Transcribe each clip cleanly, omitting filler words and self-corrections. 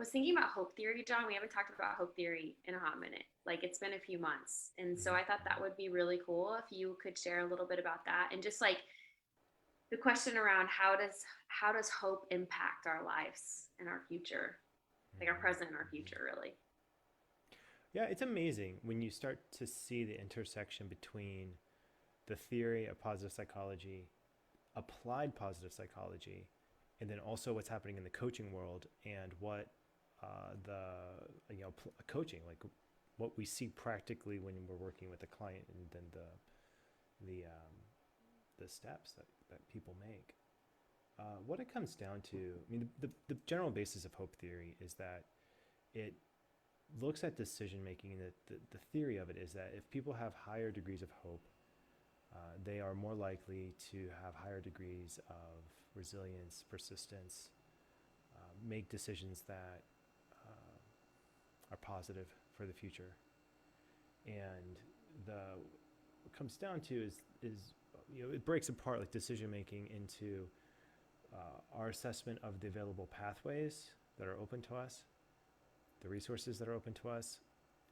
was thinking about hope theory, John. We haven't talked about hope theory in a hot minute. Like it's been a few months. And so I thought that would be really cool if you could share a little bit about that and just like the question around how does hope impact our lives and our future, like our present and our future, really. Yeah, it's amazing when you start to see the intersection between the theory of positive psychology, applied positive psychology, and then also what's happening in the coaching world and what coaching, like what we see practically when we're working with a client, and then the steps that people make. What it comes down to, I mean, the general basis of hope theory is that it looks at decision making, and the theory of it is that if people have higher degrees of hope, they are more likely to have higher degrees of resilience, persistence, make decisions that are positive for the future. And what comes down to is it breaks apart like decision making into our assessment of the available pathways that are open to us, the resources that are open to us,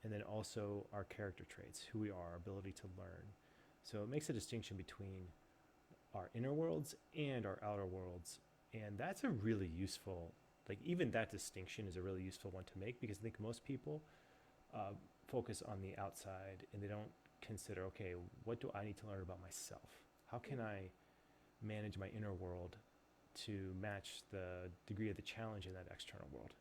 and then also our character traits, who we are, our ability to learn. So it makes a distinction between our inner worlds and our outer worlds. And that's a really useful, like even that distinction is a really useful one to make, because I think most people focus on the outside and they don't consider, okay, what do I need to learn about myself? How can I manage my inner world to match the degree of the challenge in that external world?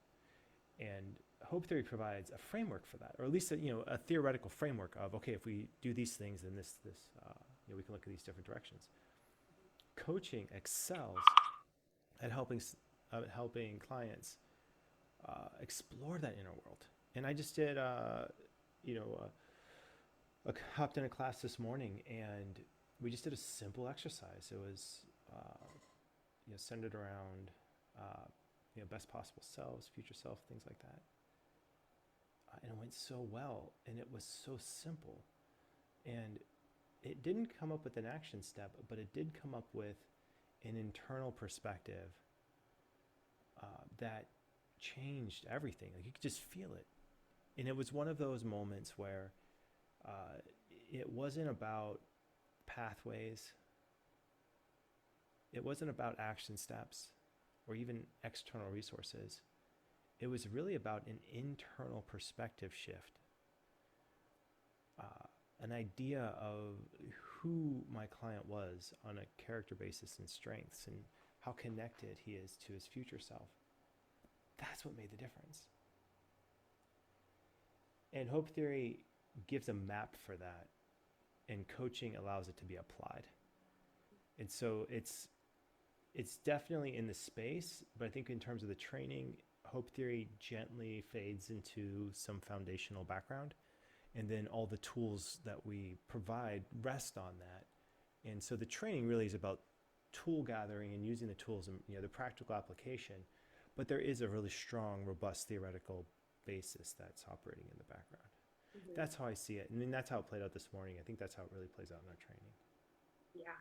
And hope theory provides a framework for that, or at least a theoretical framework of, okay, if we do these things, then this we can look at these different directions. Coaching excels at helping clients explore that inner world. And I just did hopped in a class this morning, and we just did a simple exercise. It was centered around best possible selves, future self, things like that. And it went so well, and it was so simple. And it didn't come up with an action step, but it did come up with an internal perspective that changed everything. Like you could just feel it. And it was one of those moments where it wasn't about pathways, it wasn't about action steps or even external resources. It was really about an internal perspective shift, an idea of who my client was on a character basis and strengths, and how connected he is to his future self. That's what made the difference. And hope theory gives a map for that, and coaching allows it to be applied. And so it's definitely in the space, but I think in terms of the training, hope theory gently fades into some foundational background, and then all the tools that we provide rest on that. And so the training really is about tool gathering and using the tools and the practical application, but there is a really strong, robust theoretical basis that's operating in the background. Mm-hmm. That's how I see it. I mean, that's how it played out this morning. I think that's how it really plays out in our training. Yeah.